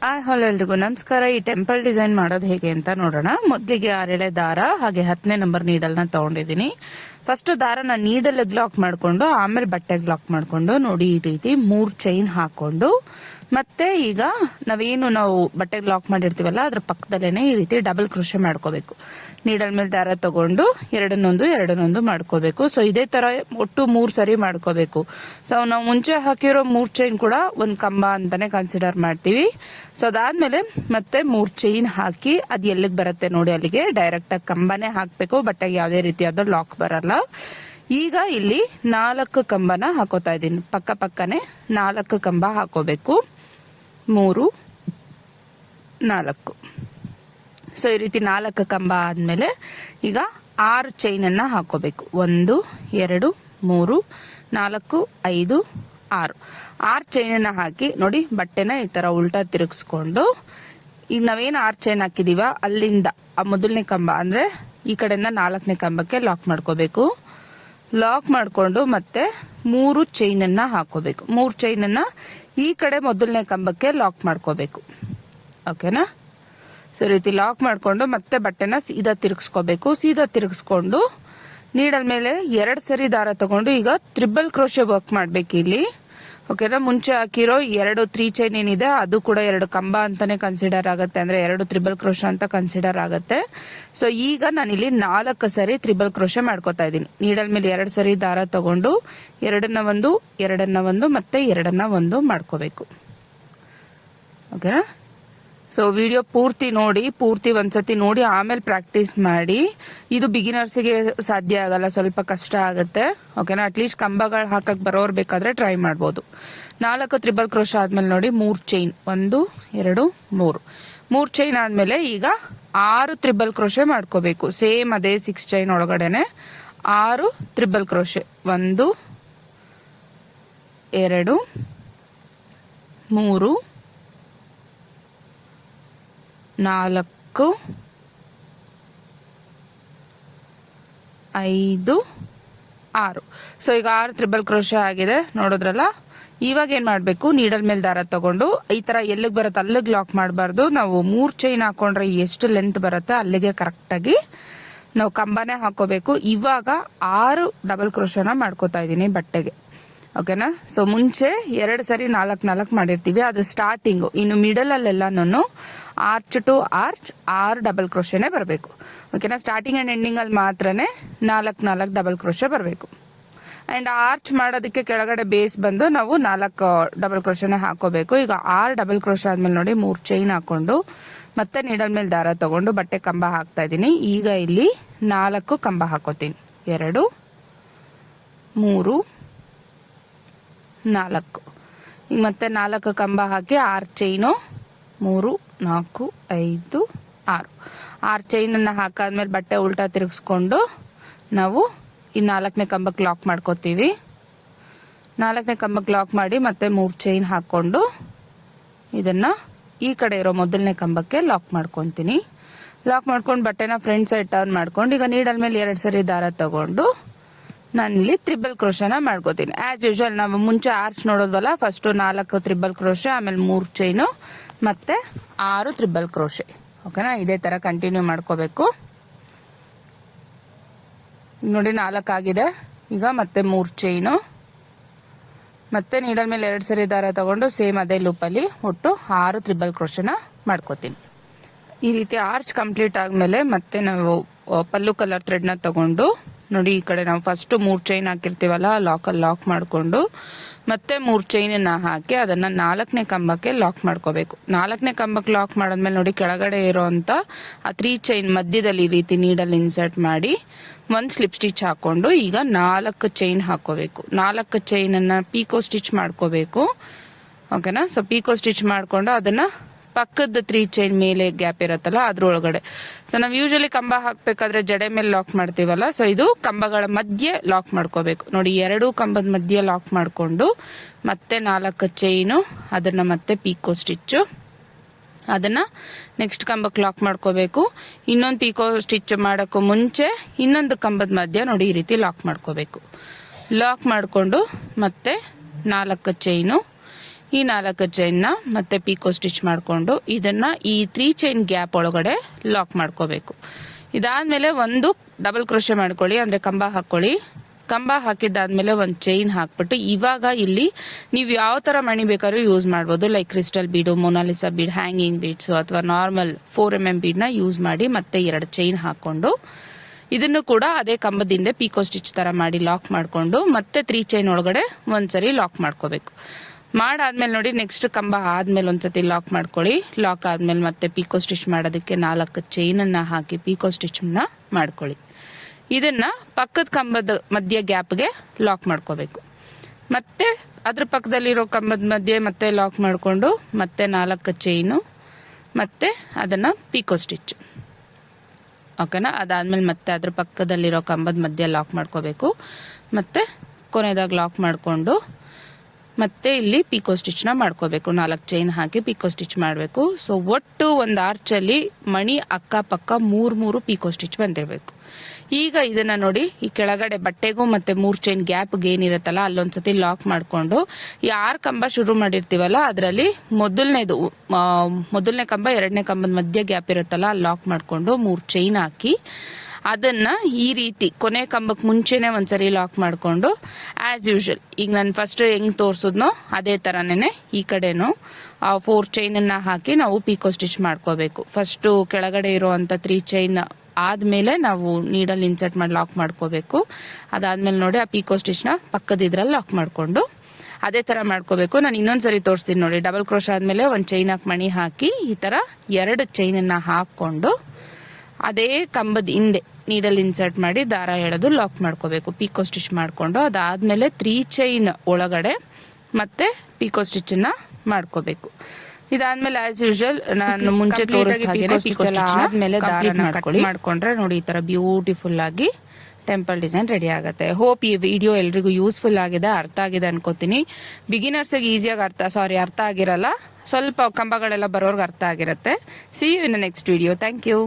Hello ಎಲ್ರಿಗೂ ನಮಸ್ಕಾರ. ಈ ಟೆಂಪಲ್ ಡಿಸೈನ್ ಮಾಡೋದು ಹೇಗೆ ಅಂತ ನೋಡೋಣ. ಮೊದಲಿಗೆ 6 ಎಳೆ ದಾರ ಹಾಗೆ 10ನೇ ನಂಬರ್ ನೀಡಲ್ ನ ತಗೊಂಡಿದ್ದೀನಿ. ಫಸ್ಟ್ ದಾರನ ನೀಡಲ್ ಲಾಕ್ ಮಾಡ್ಕೊಂಡು ಆಮೇಲೆ ಬಟ್ಟೆಗೆ ಲಾಕ್ ಮಾಡ್ಕೊಂಡು ನೋಡಿ ಈ ರೀತಿ 3 ಚೈನ್ ಹಾಕೊಂಡು ಮತ್ತೆ ಈಗ ನಾವು ಬಟ್ಟೆಗೆ ಲಾಕ್ ಮಾಡಿರ್ತೀವಲ್ಲ ಅದ್ರ ಪಕ್ಕದಲ್ಲೇನೆ ಈ ರೀತಿ ಡಬಲ್ ಕ್ರೋಶೆ ಮಾಡ್ಕೋಬೇಕು. ನೀಡಲ್ ಮೇಲೆ ದಾರ ತಗೊಂಡು ಎರಡನ್ನೊಂದು ಮಾಡ್ಕೋಬೇಕು. ಸೊ ಇದೇ ತರ ಒಟ್ಟು 3 ಸರಿ ಮಾಡ್ಕೋಬೇಕು. ಸೊ ನಾವು ಮುಂಚೆ ಹಾಕಿರೋ 3 ಚೈನ್ ಕೂಡ ಒಂದ್ ಕಂಬ ಅಂತಾನೆ ಕನ್ಸಿಡರ್ ಮಾಡ್ತೀವಿ. ಸೊ ಅದಾದ್ಮೇಲೆ ಮತ್ತೆ 3 ಚೈನ್ ಹಾಕಿ ಅದ್ ಎಲ್ಲಿಗೆ ಬರುತ್ತೆ ನೋಡಿ ಅಲ್ಲಿಗೆ ಡೈರೆಕ್ಟ್ ಆಗಿ ಕಂಬನೇ ಹಾಕ್ಬೇಕು. ಬಟ್ಟೆಗೆ ಯಾವುದೇ ರೀತಿಯಾದ ಲಾಕ್ ಬರಲ್ಲ. ಈಗ ಇಲ್ಲಿ 4 ಕಂಬನ ಹಾಕೋತಾ ಇದ್ದೀನಿ. ಪಕ್ಕನೆ 4 ಕಂಬ ಹಾಕೋಬೇಕು. 3 4. ಸೊ ಈ ರೀತಿ 4 ಕಂಬ ಆದ್ಮೇಲೆ ಈಗ 6 ಚೈನ್ ಅನ್ನ ಹಾಕೋಬೇಕು. 1 2 3 4 5 6 ಚೈನ್ ಅನ್ನ ಹಾಕಿ ನೋಡಿ ಬಟ್ಟೆನ ಈ ತರ ಉಲ್ಟಾ ತಿರುಗಿಸ್ಕೊಂಡು ಈಗ ನಾವೇನು 6 ಚೈನ್ ಹಾಕಿದೀವ ಅಲ್ಲಿಂದ ಆ ಮೊದಲನೇ ಕಂಬ ಅಂದ್ರೆ ಈ ಕಡೆಯಿಂದ 4ನೇ ಕಂಬಕ್ಕೆ ಲಾಕ್ ಮಾಡ್ಕೋಬೇಕು. ಲಾಕ್ ಮಾಡ್ಕೊಂಡು ಮತ್ತೆ 3 ಚೈನ್ ಅನ್ನ ಹಾಕೋಬೇಕು. 3 ಚೈನ್ ಅನ್ನ ಈ ಕಡೆ ಮೊದಲನೇ ಕಂಬಕ್ಕೆ ಲಾಕ್ ಮಾಡ್ಕೋಬೇಕು. ಓಕೆನಾ? ಸೊ ರೀತಿ ಲಾಕ್ ಮಾಡ್ಕೊಂಡು ಮತ್ತೆ ಬಟ್ಟೆನ ಸೀದಾ ತಿರುಗಿಸ್ಕೋಬೇಕು. ಸೀದಾ ತಿರುಗಿಸ್ಕೊಂಡು ನೀಡಲ್ ಮೇಲೆ 2 ಸರಿ ದಾರ ತಗೊಂಡು ಈಗ ತ್ರಿಬಲ್ ಕ್ರೋಶೆ ವರ್ಕ್ ಮಾಡ್ಬೇಕು ಇಲ್ಲಿ. ಓಕೆನಾ? ಮುಂಚೆ ಹಾಕಿರೋ 2 3 ಚೈನ್ ಏನಿದೆ ಅದು ಕೂಡ 2 ಕಂಬ ಅಂತಾನೆ ಕನ್ಸಿಡರ್ ಆಗುತ್ತೆ. ಅಂದ್ರೆ 2 ತ್ರಿಬಲ್ ಕ್ರೋಶ ಅಂತ ಕನ್ಸಿಡರ್ ಆಗುತ್ತೆ. ಸೊ ಈಗ ನಾನಿಲ್ಲಿ 4 ಸರಿ ತ್ರಿಬಲ್ ಕ್ರೋಶೆ ಮಾಡ್ಕೋತಾ ಇದ್ದೀನಿ. ನೀಡಲ್ ಮೇಲೆ 2 ಸರಿ ದಾರ ತಗೊಂಡು ಎರಡನ್ನ ಒಂದು ಮತ್ತೆ ಎರಡನ್ನ ಒಂದು ಮಾಡ್ಕೋಬೇಕು. ಓಕೆನಾ? ಸೊ ವಿಡಿಯೋ ಪೂರ್ತಿ ಒಂದ್ಸತಿ ನೋಡಿ ಆಮೇಲೆ ಪ್ರಾಕ್ಟೀಸ್ ಮಾಡಿ. ಇದು ಬಿಗಿನರ್ಸ್ಗೆ ಸಾಧ್ಯ ಆಗಲ್ಲ, ಸ್ವಲ್ಪ ಕಷ್ಟ ಆಗುತ್ತೆ. ಓಕೆನಾ? ಅಟ್ಲೀಸ್ಟ್ ಕಂಬಗಳು ಹಾಕಕ್ ಬರೋರ್ ಬೇಕಾದ್ರೆ ಟ್ರೈ ಮಾಡ್ಬೋದು. 4 ತ್ರಿಬಲ್ ಕ್ರೋಶ ಆದ್ಮೇಲೆ ನೋಡಿ 3 ಚೈನ್ 1 2 3 ಚೈನ್ ಆದ್ಮೇಲೆ ಈಗ 6 ತ್ರಿಬಲ್ ಕ್ರೋಶೆ ಮಾಡ್ಕೋಬೇಕು. ಸೇಮ್ ಅದೇ 6 ಚೈನ್ ಒಳಗಡೆನೆ 6 ತ್ರಿಬಲ್ ಕ್ರೋಶೆ. 1 2 3 4 5 6. ಸೊ ಈಗ 6 ತ್ರಿಬಲ್ ಕ್ರೋಶೆ ಆಗಿದೆ ನೋಡಿದ್ರಲ್ಲ. ಇವಾಗ ಏನ್ ಮಾಡ್ಬೇಕು, ನೀಡಲ್ ಮೇಲೆ ದಾರ ತಗೊಂಡು ಈ ತರ ಎಲ್ಲಿಗೆ ಬರುತ್ತೆ ಅಲ್ಲಿಗೆ ಲಾಕ್ ಮಾಡಬಾರ್ದು. ನಾವು 3 ಚೈನ್ ಹಾಕೊಂಡ್ರೆ ಎಷ್ಟು ಲೆಂತ್ ಬರುತ್ತೆ ಅಲ್ಲಿಗೆ ಕರೆಕ್ಟ್ ಆಗಿ ನಾವು ಕಂಬನೇ ಹಾಕೋಬೇಕು. ಇವಾಗ 6 ಡಬಲ್ ಕ್ರೋಶನ ಮಾಡ್ಕೋತಾ ಇದೀನಿ ಬಟ್ಟೆಗೆ. ಓಕೆನಾ? ಸೊ ಮುಂಚೆ 2 ಸರಿ 4 ಮಾಡಿರ್ತೀವಿ, ಅದು ಸ್ಟಾರ್ಟಿಂಗ್. ಇನ್ನು ಮಿಡಲ್ ಅಲ್ಲೆಲ್ಲಾನು ಆರ್ಚ್ ಟು ಆರ್ಚ್ 6 ಡಬಲ್ ಕ್ರೋಶೆನೆ ಬರಬೇಕು. ಓಕೆನಾ? ಸ್ಟಾರ್ಟಿಂಗ್ ಅಂಡ್ ಎಂಡಿಂಗ್ ಅಲ್ಲಿ ಮಾತ್ರನೇ 4 ಡಬಲ್ ಕ್ರೋಶೆ ಬರಬೇಕು. ಅಂಡ್ ಆರ್ಚ್ ಮಾಡೋದಕ್ಕೆ ಕೆಳಗಡೆ ಬೇಸ್ ಬಂದು ನಾವು 4 ಡಬಲ್ ಕ್ರೋಶೆನೆ ಹಾಕೋಬೇಕು. ಈಗ 6 ಡಬಲ್ ಕ್ರೋಶೆ ಆದ್ಮೇಲೆ ನೋಡಿ 3 ಚೈನ್ ಹಾಕೊಂಡು ಮತ್ತೆ ನೀಡಲ್ ಮೇಲೆ ದಾರ ತಗೊಂಡು ಬಟ್ಟೆ ಕಂಬ ಹಾಕ್ತಾ ಇದೀನಿ. ಈಗ ಇಲ್ಲಿ 4 ಕಂಬ ಹಾಕೋತೀನಿ. 2 3 4. ಈಗ ಮತ್ತೆ 4 ಕಂಬ ಹಾಕಿ 6 ಚೈನು 3 4 5 6 ಚೈನ್ ಅನ್ನ ಹಾಕಾದ್ಮೇಲೆ ಬಟ್ಟೆ ಉಲ್ಟಾ ತಿರುಗಿಸ್ಕೊಂಡು ನಾವು ಈ 4ನೇ ಕಂಬಕ್ಕೆ ಲಾಕ್ ಮಾಡ್ಕೋತೀವಿ. 4ನೇ ಕಂಬಕ್ಕೆ ಲಾಕ್ ಮಾಡಿ ಮತ್ತೆ 3 ಚೈನ್ ಹಾಕೊಂಡು ಇದನ್ನ ಈ ಕಡೆ ಇರೋ ಮೊದಲನೇ ಕಂಬಕ್ಕೆ ಲಾಕ್ ಮಾಡ್ಕೊಂತೀನಿ. ಲಾಕ್ ಮಾಡ್ಕೊಂಡು ಬಟ್ಟೆನ ಫ್ರಂಟ್ ಸೈಡ್ ಟರ್ನ್ ಮಾಡ್ಕೊಂಡು ಈಗ ನೀಡಲ್ ಮೇಲೆ 2 ಸರಿ ದಾರ ತಗೊಂಡು ನಾನಿಲ್ಲಿ ತ್ರಿಬಲ್ ಕ್ರೋಶನ ಮಾಡ್ಕೋತೀನಿ. ಆಸ್ ಯೂಶುವಲ್ ನಾವು ಮುಂಚೆ ಆರ್ಚ್ ನೋಡೋದ್ವಲ್ಲ, ಫಸ್ಟ್ 4 ತ್ರಿಬಲ್ ಕ್ರೋಶೆ ಆಮೇಲೆ 3 ಚೈನು ಮತ್ತೆ 6 ತ್ರಿಬಲ್ ಕ್ರೋಶೆ. ಓಕೆನಾ? ಇದೇ ತರ ಕಂಟಿನ್ಯೂ ಮಾಡ್ಕೋಬೇಕು. ಈಗ ನೋಡಿ 4 ಆಗಿದೆ. ಈಗ ಮತ್ತೆ 3 ಚೈನು ಮತ್ತೆ ನೀಡಲ್ ಮೇಲೆ 2 ಸರಿ ದಾರ ತಗೊಂಡು ಸೇಮ್ ಅದೇ ಲೂಪಲ್ಲಿ ಒಟ್ಟು 6 ತ್ರಿಬಲ್ ಕ್ರೋಶನ ಮಾಡ್ಕೋತೀನಿ. ಈ ರೀತಿ ಆರ್ಚ್ ಕಂಪ್ಲೀಟ್ ಆದ್ಮೇಲೆ ಮತ್ತೆ ನಾವು ಪಲ್ಲು ಕಲರ್ ಥ್ರೆಡ್ ನ ತಗೊಂಡು ನೋಡಿ ಈ ಕಡೆ ನಾವು ಫಸ್ಟ್ 3 ಚೈನ್ ಹಾಕಿರ್ತೀವಲ್ಲ ಲಾಕಲ್ಲಿ ಲಾಕ್ ಮಾಡ್ಕೊಂಡು ಮತ್ತೆ 3 ಚೈನ್ ಅನ್ನ ಹಾಕಿ ಅದನ್ನ 4ನೇ ಕಂಬಕ್ಕೆ ಲಾಕ್ ಮಾಡ್ಕೋಬೇಕು. 4ನೇ ಕಂಬಕ್ಕೆ ಲಾಕ್ ಮಾಡಾದ್ಮೇಲೆ ನೋಡಿ ಕೆಳಗಡೆ ಇರೋಂತ ಆ 3 ಚೈನ್ ಮಧ್ಯದಲ್ಲಿ ಈ ರೀತಿ ನೀಡಲ್ ಇನ್ಸರ್ಟ್ ಮಾಡಿ 1 ಸ್ಲಿಪ್ ಸ್ಟಿಚ್ ಹಾಕೊಂಡು ಈಗ 4 ಚೈನ್ ಹಾಕೋಬೇಕು. 4 ಚೈನ್ ಅನ್ನ ಪೀಕೋ ಸ್ಟಿಚ್ ಮಾಡ್ಕೋಬೇಕು. ಓಕೆನಾ? ಸೊ ಪೀಕೋ ಸ್ಟಿಚ್ ಮಾಡ್ಕೊಂಡು ಅದನ್ನ ಪಕ್ಕದ 3 ಚೈನ್ ಮೇಲೆ ಗ್ಯಾಪ್ ಇರತ್ತಲ್ಲ ಅದ್ರೊಳಗಡೆ. ಸೊ ನಾವ್ ಯೂಶಲಿ ಕಂಬ ಹಾಕ್ಬೇಕಾದ್ರೆ ಜಡೆ ಮೇಲೆ ಲಾಕ್ ಮಾಡ್ತೀವಲ್ಲ, ಸೊ ಇದು ಕಂಬಗಳ ಮಧ್ಯೆ ಲಾಕ್ ಮಾಡ್ಕೋಬೇಕು. ನೋಡಿ 2 ಕಂಬದ ಮಧ್ಯೆ ಲಾಕ್ ಮಾಡ್ಕೊಂಡು ಮತ್ತೆ 4 ಚೈನು ಅದನ್ನ ಮತ್ತೆ ಪೀಕೋ ಸ್ಟಿಚ್ ಅದನ್ನ ನೆಕ್ಸ್ಟ್ ಕಂಬಕ್ಕೆ ಲಾಕ್ ಮಾಡ್ಕೋಬೇಕು. ಇನ್ನೊಂದು ಪೀಕೋ ಸ್ಟಿಚ್ ಮಾಡಕ್ಕೂ ಮುಂಚೆ ಇನ್ನೊಂದು ಕಂಬದ ಮಧ್ಯೆ ನೋಡಿ ಈ ರೀತಿ ಲಾಕ್ ಮಾಡ್ಕೋಬೇಕು. ಲಾಕ್ ಮಾಡ್ಕೊಂಡು ಮತ್ತೆ 4 ಚೈನು ಈ 4 ಚೈನ್ನ ಮತ್ತೆ ಪಿಕೋ ಸ್ಟಿಚ್ ಮಾಡಿಕೊಂಡು ಇದನ್ನ ಈ 3 ಚೈನ್ ಗ್ಯಾಪ್ ಒಳಗಡೆ ಲಾಕ್ ಮಾಡ್ಕೋಬೇಕು. ಇದಾದ್ಮೇಲೆ ಒಂದು ಡಬಲ್ ಕ್ರೋಶೆ ಮಾಡ್ಕೊಳ್ಳಿ, ಅಂದ್ರೆ ಕಂಬ ಹಾಕೊಳ್ಳಿ. ಕಂಬ ಹಾಕಿದ್ದಾದ್ಮೇಲೆ ಒಂದು ಚೈನ್ ಹಾಕ್ಬಿಟ್ಟು ಇವಾಗ ಇಲ್ಲಿ ನೀವು ಯಾವ ತರ ಮಣಿ ಬೇಕಾದ್ರೂ ಯೂಸ್ ಮಾಡ್ಬೋದು. ಲೈಕ್ ಕ್ರಿಸ್ಟಲ್ ಬೀಡು, ಮೊನಾಲಿಸಾ ಬೀಡ್, ಹ್ಯಾಂಗಿಂಗ್ ಬೀಡ್ಸ್ ಅಥವಾ ನಾರ್ಮಲ್ 4mm ಬೀಡ್ ನ ಯೂಸ್ ಮಾಡಿ ಮತ್ತೆ 2 ಚೈನ್ ಹಾಕೊಂಡು ಇದನ್ನು ಕೂಡ ಅದೇ ಕಂಬದಿಂದ ಪಿಕೋ ಸ್ಟಿಚ್ ತರ ಮಾಡಿ ಲಾಕ್ ಮಾಡ್ಕೊಂಡು ಮತ್ತೆ 3 ಚೈನ್ ಒಳಗಡೆ ಒಂದ್ಸರಿ ಲಾಕ್ ಮಾಡ್ಕೋಬೇಕು. ಮಾಡಾದ್ಮೇಲೆ ನೋಡಿ ನೆಕ್ಸ್ಟ್ ಕಂಬ ಆದ್ಮೇಲೆ ಒಂದ್ಸತಿ ಲಾಕ್ ಮಾಡ್ಕೊಳ್ಳಿ. ಲಾಕ್ ಆದ್ಮೇಲೆ ಮತ್ತೆ ಪಿಕೋ ಸ್ಟಿಚ್ ಮಾಡೋದಕ್ಕೆ 4 ಚೈನ್ ಅನ್ನ ಹಾಕಿ ಪಿಕೋ ಸ್ಟಿಚ್ ನ ಮಾಡ್ಕೊಳ್ಳಿ. ಇದನ್ನ ಪಕ್ಕದ ಕಂಬದ ಮಧ್ಯ ಗ್ಯಾಪ್ಗೆ ಲಾಕ್ ಮಾಡ್ಕೋಬೇಕು. ಮತ್ತೆ ಅದ್ರ ಪಕ್ಕದಲ್ಲಿರೋ ಕಂಬದ ಮಧ್ಯೆ ಮತ್ತೆ ಲಾಕ್ ಮಾಡ್ಕೊಂಡು ಮತ್ತೆ 4 ಚೈನು ಮತ್ತೆ ಅದನ್ನ ಪಿಕೋ ಸ್ಟಿಚ್. ಓಕೆನಾ? ಅದಾದ್ಮೇಲೆ ಮತ್ತೆ ಅದ್ರ ಪಕ್ಕದಲ್ಲಿರೋ ಕಂಬದ ಮಧ್ಯೆ ಲಾಕ್ ಮಾಡ್ಕೋಬೇಕು. ಮತ್ತೆ ಕೊನೆದಾಗ ಲಾಕ್ ಮಾಡ್ಕೊಂಡು ಮತ್ತೆ ಇಲ್ಲಿ ಪಿಕೋ ಸ್ಟಿಚ್ ನ ಮಾಡ್ಕೋಬೇಕು. 4 ಚೈನ್ ಹಾಕಿ ಪಿಕೋ ಸ್ಟಿಚ್ ಮಾಡಬೇಕು. ಸೊ ಒಟ್ಟು ಒಂದು ಆರ್ಚ್ ಅಲ್ಲಿ ಮಣಿ ಅಕ್ಕಪಕ್ಕ 3 ಪಿಕೋ ಸ್ಟಿಚ್ ಬಂದಿರಬೇಕು. ಈಗ ಇದನ್ನ ನೋಡಿ, ಈ ಕೆಳಗಡೆ ಬಟ್ಟೆಗೂ ಮತ್ತೆ 3 ಚೈನ್ ಗ್ಯಾಪ್ ಏನಿರುತ್ತಲ್ಲ ಅಲ್ಲೊಂದ್ಸತಿ ಲಾಕ್ ಮಾಡ್ಕೊಂಡು ಈ 6 ಕಂಬ ಶುರು ಮಾಡಿರ್ತೀವಲ್ಲ ಅದರಲ್ಲಿ ಮೊದಲನೇ ಕಂಬ 2ನೇ ಕಂಬದ ಮಧ್ಯ ಗ್ಯಾಪ್ ಇರುತ್ತಲ್ಲ ಅಲ್ಲಿ ಲಾಕ್ ಮಾಡ್ಕೊಂಡು 3 ಚೈನ್ ಹಾಕಿ ಅದನ್ನ ಈ ರೀತಿ ಕೊನೆ ಕಂಬಕ್ಕೆ ಮುಂಚೆನೆ ಒಂದ್ಸರಿ ಲಾಕ್ ಮಾಡ್ಕೊಂಡು ಆಸ್ ಯೂಶುವಲ್ ಈಗ ನಾನು ಫಸ್ಟ್ ಹೆಂಗ್ ತೋರ್ಸುದ್ನೋ ಅದೇ ತರನೇನೆ ಈ ಕಡೆನು 4 ಚೈನ್ ಅನ್ನ ಹಾಕಿ ನಾವು ಪಿಕೋ ಸ್ಟಿಚ್ ಮಾಡ್ಕೋಬೇಕು. ಫಸ್ಟ್ ಕೆಳಗಡೆ ಇರುವಂತ 3 ಚೈನ್ ಆದ್ಮೇಲೆ ನಾವು ನೀಡಲ್ ಇನ್ಸರ್ಟ್ ಮಾಡಿ ಲಾಕ್ ಮಾಡ್ಕೋಬೇಕು. ಅದಾದ್ಮೇಲೆ ನೋಡಿ ಆ ಪಿಕೋ ಸ್ಟಿಚ್ ನ ಪಕ್ಕದ ಇದ್ರಲ್ಲಿ ಲಾಕ್ ಮಾಡ್ಕೊಂಡು ಅದೇ ತರ ಮಾಡ್ಕೋಬೇಕು. ನಾನು ಇನ್ನೊಂದ್ಸರಿ ತೋರಿಸ್ತೀನಿ ನೋಡಿ. ಡಬಲ್ ಕ್ರೋಶ ಆದ್ಮೇಲೆ ಒಂದು ಚೈನ್ ಹಾಕಿ ಮಣಿ ಹಾಕಿ ಈ ತರ 2 ಚೈನ್ ಅನ್ನ ಹಾಕೊಂಡು ಅದೇ ಕಂಬದ ಹಿಂದೆ ನೀಡಲ್ ಇನ್ಸರ್ಟ್ ಮಾಡಿ ದಾರ ಎಳೆದು ಲಾಕ್ ಮಾಡ್ಕೋಬೇಕು. ಪಿಕೋ ಸ್ಟಿಚ್ ಮಾಡ್ಕೊಂಡು ಅದಾದ್ಮೇಲೆ 3 ಚೈನ್ ಒಳಗಡೆ ಮತ್ತೆ ಪಿಕೋ ಸ್ಟಿಚ್ ನ ಮಾಡ್ಕೋಬೇಕು. ಇದಾದ್ಮೇಲೆ ಆಸ್ ಯೂಶುವಲ್ ನಾನು ಮುಂಚೆ ಆದ್ಮೇಲೆ ದಾರನ ಮಾಡ್ಕೊಂಡ್ರೆ ನೋಡಿ ಈ ತರ ಬ್ಯೂಟಿಫುಲ್ ಆಗಿ ಟೆಂಪಲ್ ಡಿಸೈನ್ ರೆಡಿ ಆಗುತ್ತೆ. ಹೋಪ್ ಈ ವಿಡಿಯೋ ಎಲ್ರಿಗೂ ಯೂಸ್ಫುಲ್ ಆಗಿದೆ, ಅರ್ಥ ಆಗಿದೆ ಅನ್ಕೋತೀನಿ. ಬಿಗಿನರ್ಸ್ ಈಸಿಯಾಗಿ ಅರ್ಥ ಆಗಿರಲ್ಲ, ಸ್ವಲ್ಪ ಕಂಬಗಳೆಲ್ಲ ಬರೋರ್ಗೆ ಅರ್ಥ ಆಗಿರುತ್ತೆ. See you in next video. Thank you.